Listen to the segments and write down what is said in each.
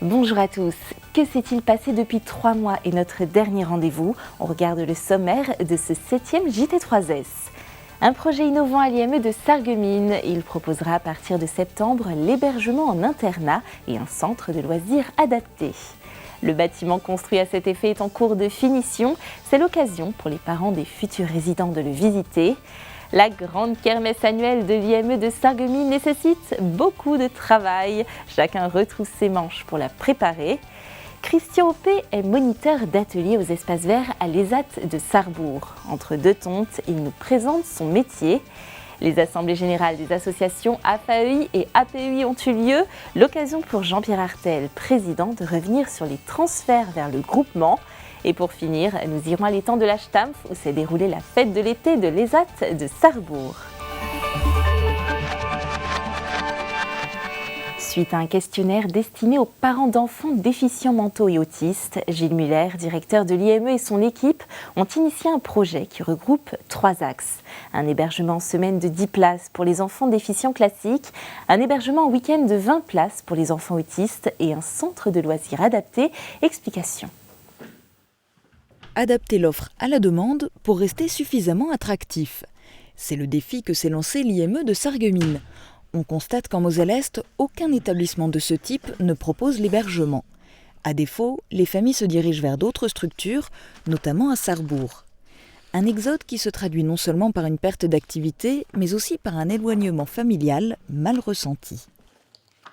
Bonjour à tous. Que s'est-il passé depuis 3 mois et notre dernier rendez-vous? On regarde le sommaire de ce 7e JT3S. Un projet innovant à l'IME de Sarreguemines. Il proposera à partir de septembre l'hébergement en internat et un centre de loisirs adapté. Le bâtiment construit à cet effet est en cours de finition. C'est l'occasion pour les parents des futurs résidents de le visiter. La grande kermesse annuelle de l'IME de Sarreguemines nécessite beaucoup de travail. Chacun retrousse ses manches pour la préparer. Christian Opé est moniteur d'atelier aux espaces verts à l'ESAT de Sarrebourg. Entre deux tontes, il nous présente son métier. Les assemblées générales des associations AFAEI et APEI ont eu lieu. L'occasion pour Jean-Pierre Artel, président, de revenir sur les transferts vers le groupement. Et pour finir, nous irons à l'étang de la Stampf où s'est déroulée la fête de l'été de l'ESAT de Sarrebourg. Suite à un questionnaire destiné aux parents d'enfants déficients mentaux et autistes, Gilles Muller, directeur de l'IME et son équipe, ont initié un projet qui regroupe 3 axes. Un hébergement en semaine de 10 places pour les enfants déficients classiques, un hébergement en week-end de 20 places pour les enfants autistes et un centre de loisirs adapté. Explication. Adapter l'offre à la demande pour rester suffisamment attractif. C'est le défi que s'est lancé l'IME de Sarreguemines. On constate qu'en Moselle-Est, aucun établissement de ce type ne propose l'hébergement. À défaut, les familles se dirigent vers d'autres structures, notamment à Sarrebourg. Un exode qui se traduit non seulement par une perte d'activité, mais aussi par un éloignement familial mal ressenti.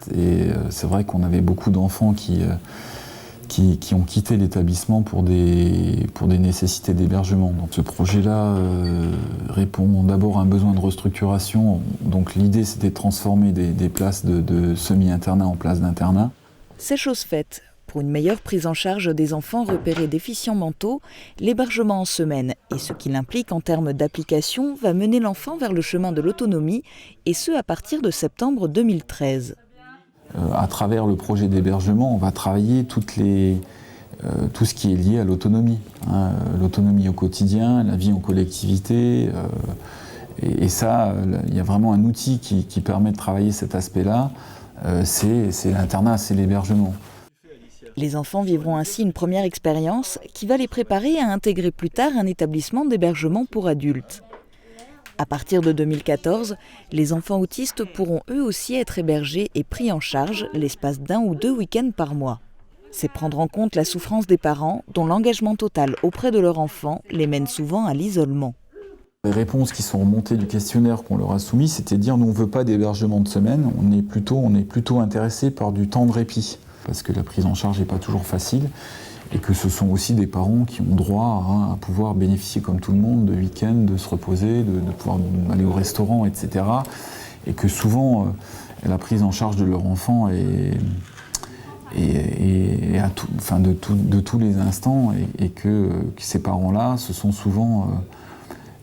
C'est vrai qu'on avait beaucoup d'enfants qui ont quitté l'établissement pour des nécessités d'hébergement. Donc ce projet-là répond d'abord à un besoin de restructuration. Donc l'idée, c'était de transformer des places de semi-internat en places d'internat. C'est chose faite. Pour une meilleure prise en charge des enfants repérés déficients mentaux, l'hébergement en semaine et ce qu'il implique en termes d'application va mener l'enfant vers le chemin de l'autonomie, et ce à partir de septembre 2013. À travers le projet d'hébergement, on va travailler tout ce qui est lié à l'autonomie. L'autonomie au quotidien, la vie en collectivité. Et ça, il y a vraiment un outil qui permet de travailler cet aspect-là. C'est l'internat, c'est l'hébergement. Les enfants vivront ainsi une première expérience qui va les préparer à intégrer plus tard un établissement d'hébergement pour adultes. À partir de 2014, les enfants autistes pourront eux aussi être hébergés et pris en charge l'espace d'1 ou 2 week-ends par mois. C'est prendre en compte la souffrance des parents dont l'engagement total auprès de leur enfant les mène souvent à l'isolement. Les réponses qui sont remontées du questionnaire qu'on leur a soumis, c'était de dire nous on ne veut pas d'hébergement de semaine, on est plutôt intéressé par du temps de répit, parce que la prise en charge n'est pas toujours facile. Et que ce sont aussi des parents qui ont droit à pouvoir bénéficier comme tout le monde de week-ends, de se reposer, de pouvoir aller au restaurant, etc. Et que souvent, la prise en charge de leur enfant est de tous les instants, et que ces parents-là se sont souvent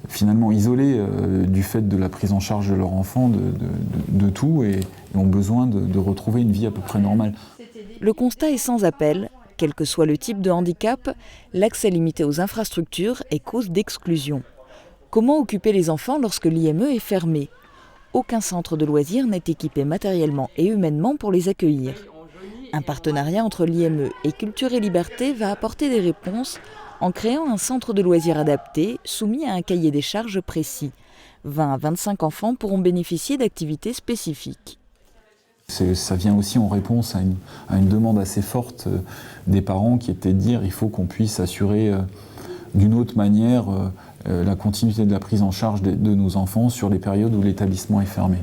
finalement isolés du fait de la prise en charge de leur enfant, de tout, et ont besoin de retrouver une vie à peu près normale. Le constat est sans appel. Quel que soit le type de handicap, l'accès limité aux infrastructures est cause d'exclusion. Comment occuper les enfants lorsque l'IME est fermé? Aucun centre de loisirs n'est équipé matériellement et humainement pour les accueillir. Un partenariat entre l'IME et Culture et Liberté va apporter des réponses en créant un centre de loisirs adapté soumis à un cahier des charges précis. 20 à 25 enfants pourront bénéficier d'activités spécifiques. Ça vient aussi en réponse à une demande assez forte des parents qui était de dire il faut qu'on puisse assurer d'une autre manière la continuité de la prise en charge de nos enfants sur les périodes où l'établissement est fermé.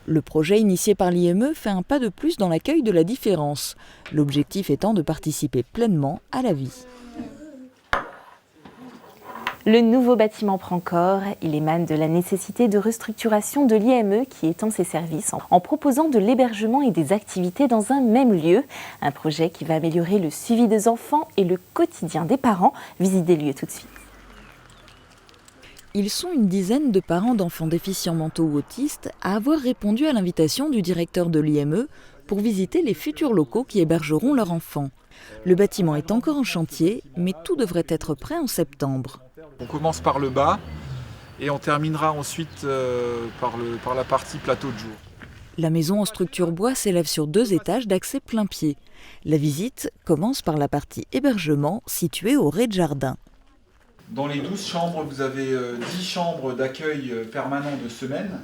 Le projet initié par l'IME fait un pas de plus dans l'accueil de la différence, l'objectif étant de participer pleinement à la vie. Le nouveau bâtiment prend corps. Il émane de la nécessité de restructuration de l'IME qui étend ses services en proposant de l'hébergement et des activités dans un même lieu. Un projet qui va améliorer le suivi des enfants et le quotidien des parents. Visite des lieux tout de suite. Ils sont une dizaine de parents d'enfants déficients mentaux ou autistes à avoir répondu à l'invitation du directeur de l'IME pour visiter les futurs locaux qui hébergeront leurs enfants. Le bâtiment est encore en chantier, mais tout devrait être prêt en septembre. On commence par le bas et on terminera ensuite par la partie plateau de jour. La maison en structure bois s'élève sur 2 étages d'accès plein pied. La visite commence par la partie hébergement située au rez-de-jardin. Dans les 12 chambres, vous avez 10 chambres d'accueil permanent de semaine.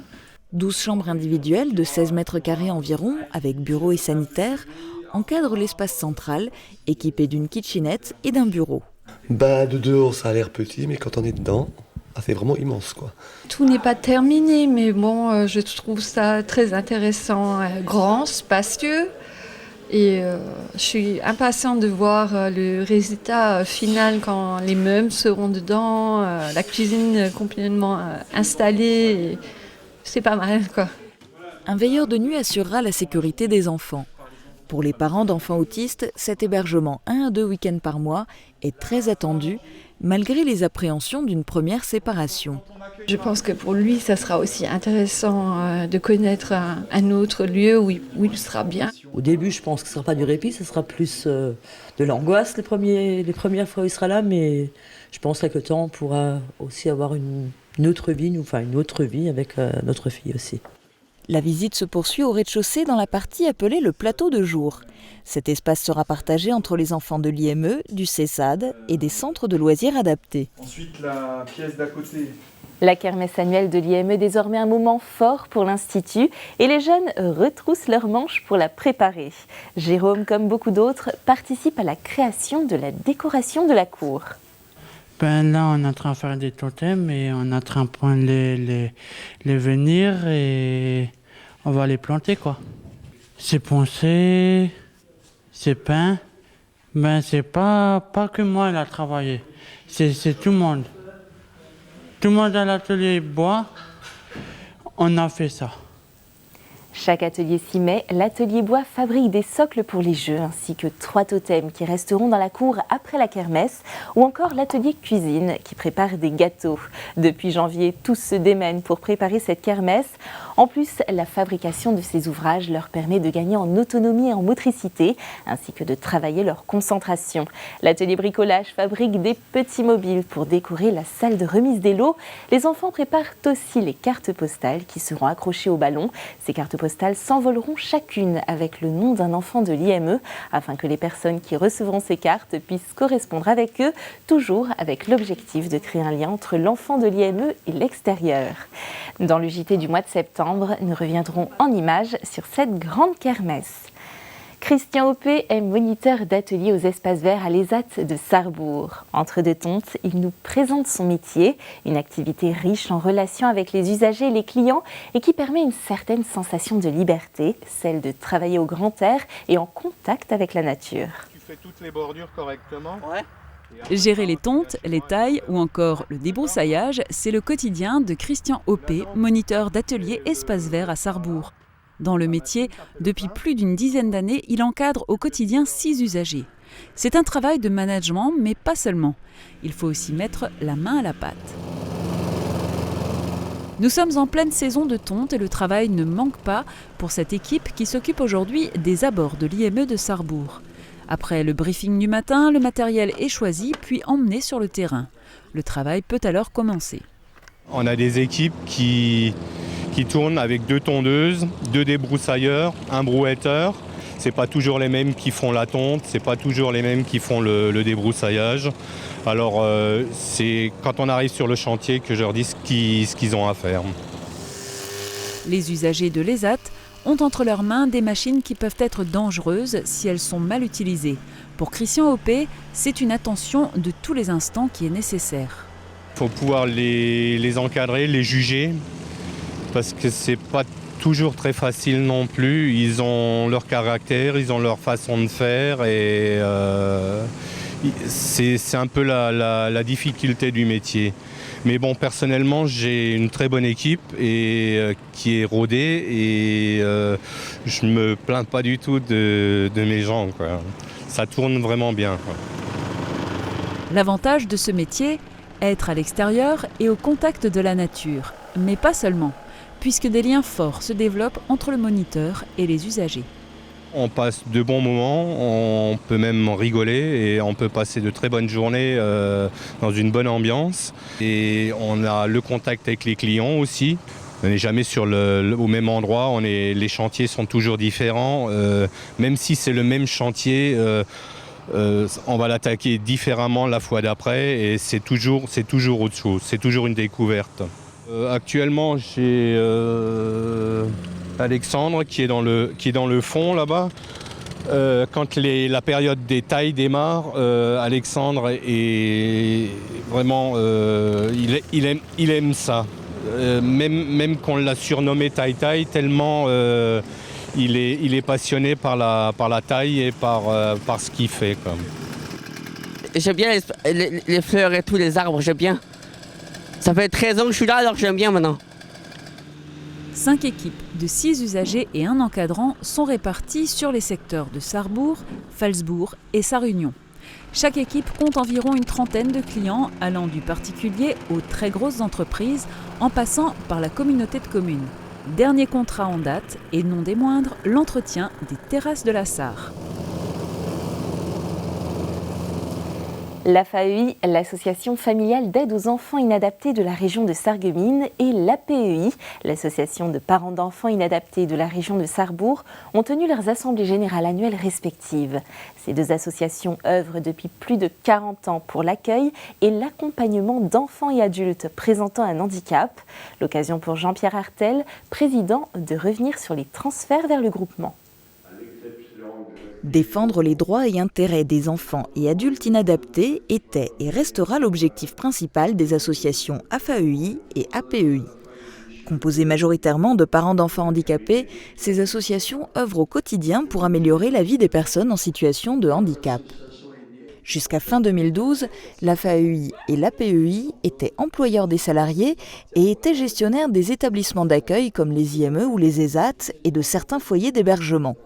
12 chambres individuelles de 16 mètres carrés environ, avec bureau et sanitaire, encadrent l'espace central, équipé d'une kitchenette et d'un bureau. De dehors, ça a l'air petit, mais quand on est dedans, c'est vraiment immense, quoi. Tout n'est pas terminé, mais bon, je trouve ça très intéressant, grand, spacieux. Et je suis impatiente de voir le résultat final quand les meubles seront dedans, la cuisine complètement installée. C'est pas mal, quoi. Un veilleur de nuit assurera la sécurité des enfants. Pour les parents d'enfants autistes, cet hébergement 1 à 2 week-ends par mois est très attendu, malgré les appréhensions d'une première séparation. Je pense que pour lui, ça sera aussi intéressant de connaître un autre lieu où il sera bien. Au début, je pense que ce ne sera pas du répit, ce sera plus de l'angoisse les premières fois où il sera là, mais je pense qu'avec le temps, on pourra aussi avoir une autre vie avec notre fille aussi. La visite se poursuit au rez-de-chaussée dans la partie appelée le plateau de jour. Cet espace sera partagé entre les enfants de l'IME, du CESAD et des centres de loisirs adaptés. Ensuite, la pièce d'à côté. La kermesse annuelle de l'IME est désormais un moment fort pour l'Institut et les jeunes retroussent leurs manches pour la préparer. Jérôme, comme beaucoup d'autres, participe à la création de la décoration de la cour. Là, on est en train de faire des totems et on est en train de prendre les venir et on va les planter, quoi. C'est poncé, c'est peint. C'est pas que moi qui a travaillé, c'est tout le monde. Tout le monde à l'atelier bois, on a fait ça. Chaque atelier s'y met, l'atelier bois fabrique des socles pour les jeux ainsi que 3 totems qui resteront dans la cour après la kermesse ou encore l'atelier cuisine qui prépare des gâteaux. Depuis janvier, tous se démènent pour préparer cette kermesse. En plus, la fabrication de ces ouvrages leur permet de gagner en autonomie et en motricité ainsi que de travailler leur concentration. L'atelier bricolage fabrique des petits mobiles pour décorer la salle de remise des lots. Les enfants préparent aussi les cartes postales qui seront accrochées au ballon. Ces cartes postales s'envoleront chacune avec le nom d'un enfant de l'IME afin que les personnes qui recevront ces cartes puissent correspondre avec eux, toujours avec l'objectif de créer un lien entre l'enfant de l'IME et l'extérieur. Dans le JT du mois de septembre, nous reviendrons en images sur cette grande kermesse. Christian Hoppé est moniteur d'atelier aux espaces verts à l'ESAT de Sarrebourg. Entre deux tontes, il nous présente son métier, une activité riche en relations avec les usagers et les clients et qui permet une certaine sensation de liberté, celle de travailler au grand air et en contact avec la nature. Tu fais toutes les bordures correctement ? Ouais. Gérer les tontes, les tailles ou encore le débroussaillage, c'est le quotidien de Christian Hoppé, moniteur d'atelier espace vert à Sarrebourg. Dans le métier, depuis plus d'une dizaine d'années, il encadre au quotidien 6 usagers. C'est un travail de management, mais pas seulement. Il faut aussi mettre la main à la pâte. Nous sommes en pleine saison de tonte et le travail ne manque pas pour cette équipe qui s'occupe aujourd'hui des abords de l'IME de Sarrebourg. Après le briefing du matin, le matériel est choisi puis emmené sur le terrain. Le travail peut alors commencer. On a des équipes qui tournent avec 2 tondeuses, 2 débroussailleurs, un brouetteur. C'est pas toujours les mêmes qui font la tonte, c'est pas toujours les mêmes qui font le débroussaillage. Alors c'est quand on arrive sur le chantier que je leur dis ce qu'ils ont à faire. Les usagers de l'ESAT ont entre leurs mains des machines qui peuvent être dangereuses si elles sont mal utilisées. Pour Christian Hoppé, c'est une attention de tous les instants qui est nécessaire. Il faut pouvoir les encadrer, les juger, parce que c'est pas toujours très facile non plus. Ils ont leur caractère, ils ont leur façon de faire et c'est un peu la difficulté du métier. Mais bon, personnellement, j'ai une très bonne équipe et qui est rodée et je me plains pas du tout de mes gens, quoi. Ça tourne vraiment bien, quoi. L'avantage de ce métier, être à l'extérieur et au contact de la nature, mais pas seulement, puisque des liens forts se développent entre le moniteur et les usagers. On passe de bons moments, on peut même rigoler et on peut passer de très bonnes journées dans une bonne ambiance. Et on a le contact avec les clients aussi. On n'est jamais au même endroit, les chantiers sont toujours différents. Même si c'est le même chantier, on va l'attaquer différemment la fois d'après et c'est toujours autre chose, c'est toujours une découverte. Actuellement, j'ai Alexandre qui est dans le fond là-bas. Quand la période des tailles démarre, Alexandre est vraiment, il aime ça. Même qu'on l'a surnommé taille-taille, tellement il est passionné par la taille et par ce qu'il fait. J'aime bien les fleurs et tous les arbres, j'aime bien. Ça fait 13 ans que je suis là, alors j'aime bien maintenant. 5 équipes de 6 usagers et un encadrant sont réparties sur les secteurs de Sarrebourg, Phalsbourg et Sarre-Union. Chaque équipe compte environ une trentaine de clients allant du particulier aux très grosses entreprises en passant par la communauté de communes. Dernier contrat en date et non des moindres, l'entretien des terrasses de la Sarre. L'AFAEI, l'association familiale d'aide aux enfants inadaptés de la région de Sarreguemines, et l'APEI, l'association de parents d'enfants inadaptés de la région de Sarrebourg, ont tenu leurs assemblées générales annuelles respectives. Ces deux associations œuvrent depuis plus de 40 ans pour l'accueil et l'accompagnement d'enfants et adultes présentant un handicap. L'occasion pour Jean-Pierre Artel, président, de revenir sur les transferts vers le groupement. Défendre les droits et intérêts des enfants et adultes inadaptés était et restera l'objectif principal des associations AFAEI et APEI. Composées majoritairement de parents d'enfants handicapés, ces associations œuvrent au quotidien pour améliorer la vie des personnes en situation de handicap. Jusqu'à fin 2012, l'AFAEI et l'APEI étaient employeurs des salariés et étaient gestionnaires des établissements d'accueil comme les IME ou les ESAT et de certains foyers d'hébergement.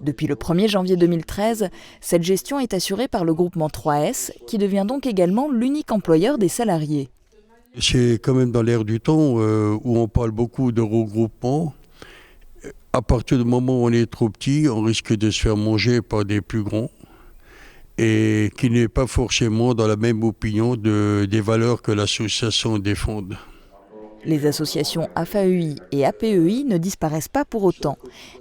Depuis le 1er janvier 2013, cette gestion est assurée par le groupement 3S, qui devient donc également l'unique employeur des salariés. C'est quand même dans l'air du temps où on parle beaucoup de regroupement. À partir du moment où on est trop petit, on risque de se faire manger par des plus grands et qui n'est pas forcément dans la même opinion des valeurs que l'association défend. Les associations AFAEI et APEI ne disparaissent pas pour autant.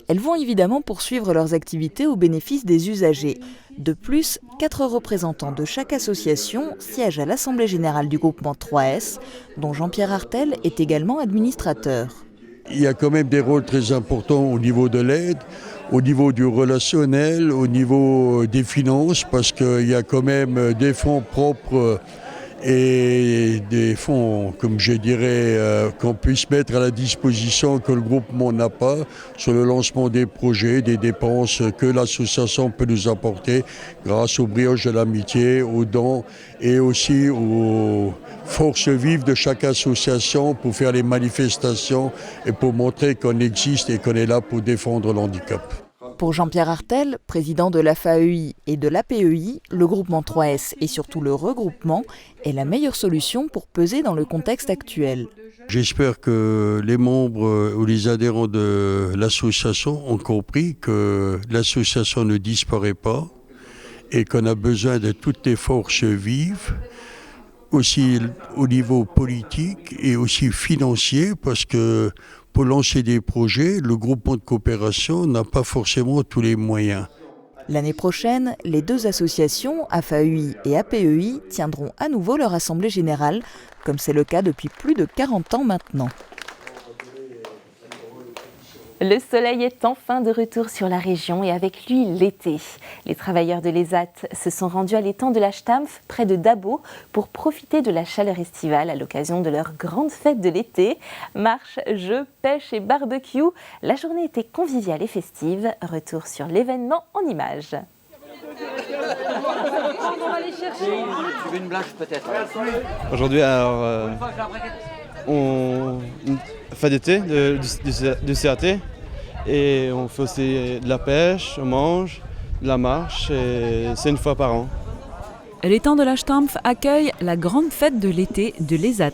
Elles vont évidemment poursuivre leurs activités au bénéfice des usagers. De plus, 4 représentants de chaque association siègent à l'Assemblée générale du groupement 3S, dont Jean-Pierre Artel est également administrateur. Il y a quand même des rôles très importants au niveau de l'aide, au niveau du relationnel, au niveau des finances, parce qu'il y a quand même des fonds propres et des fonds, comme je dirais, qu'on puisse mettre à la disposition que le groupement n'a pas sur le lancement des projets, des dépenses que l'association peut nous apporter grâce aux brioches de l'amitié, aux dons et aussi aux forces vives de chaque association pour faire les manifestations et pour montrer qu'on existe et qu'on est là pour défendre le handicap. Pour Jean-Pierre Artel, président de l'AFAEI et de l'APEI, le groupement 3S et surtout le regroupement est la meilleure solution pour peser dans le contexte actuel. J'espère que les membres ou les adhérents de l'association ont compris que l'association ne disparaît pas et qu'on a besoin de toutes les forces vives, aussi au niveau politique et aussi financier, parce que pour lancer des projets, le groupement de coopération n'a pas forcément tous les moyens. L'année prochaine, les deux associations, AFAEI et APEI, tiendront à nouveau leur assemblée générale, comme c'est le cas depuis plus de 40 ans maintenant. Le soleil est enfin de retour sur la région et avec lui l'été. Les travailleurs de l'ESAT se sont rendus à l'étang de la Stampf, près de Dabo, pour profiter de la chaleur estivale à l'occasion de leur grande fête de l'été. Marche, jeux, pêche et barbecue. La journée était conviviale et festive. Retour sur l'événement en images. Tu veux une blague peut-être? Aujourd'hui, alors, une fête d'été de CAT et on fait aussi de la pêche, on mange, de la marche et c'est une fois par an. L'étang de la Stampf accueille la grande fête de l'été de l'ESAT.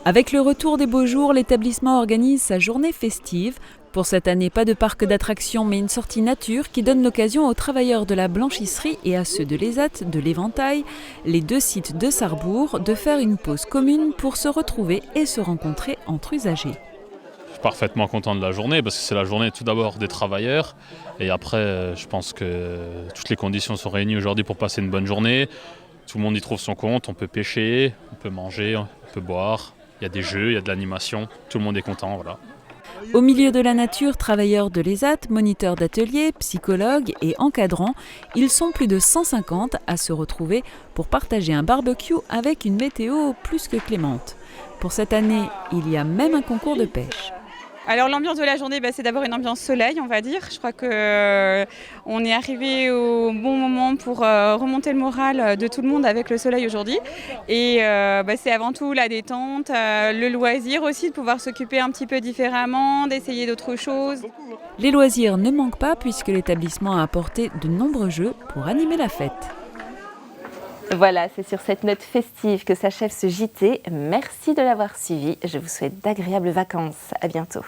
Avec le retour des beaux jours, l'établissement organise sa journée festive. Pour cette année, pas de parc d'attractions, mais une sortie nature qui donne l'occasion aux travailleurs de la blanchisserie et à ceux de l'ESAT, de l'Éventail, les deux sites de Sarrebourg, de faire une pause commune pour se retrouver et se rencontrer entre usagers. suis parfaitement content de la journée parce que c'est la journée tout d'abord des travailleurs et après je pense que toutes les conditions sont réunies aujourd'hui pour passer une bonne journée. Tout le monde y trouve son compte, on peut pêcher, on peut manger, on peut boire, il y a des jeux, il y a de l'animation, tout le monde est content, voilà. Au milieu de la nature, travailleurs de l'ESAT, moniteurs d'ateliers, psychologues et encadrants, ils sont plus de 150 à se retrouver pour partager un barbecue avec une météo plus que clémente. Pour cette année, il y a même un concours de pêche. Alors l'ambiance de la journée, c'est d'abord une ambiance soleil, on va dire. Je crois qu'on est arrivé au bon moment pour remonter le moral de tout le monde avec le soleil aujourd'hui. Et c'est avant tout la détente, le loisir aussi de pouvoir s'occuper un petit peu différemment, d'essayer d'autres choses. Les loisirs ne manquent pas puisque l'établissement a apporté de nombreux jeux pour animer la fête. Voilà, c'est sur cette note festive que s'achève ce JT. Merci de l'avoir suivi. Je vous souhaite d'agréables vacances. À bientôt.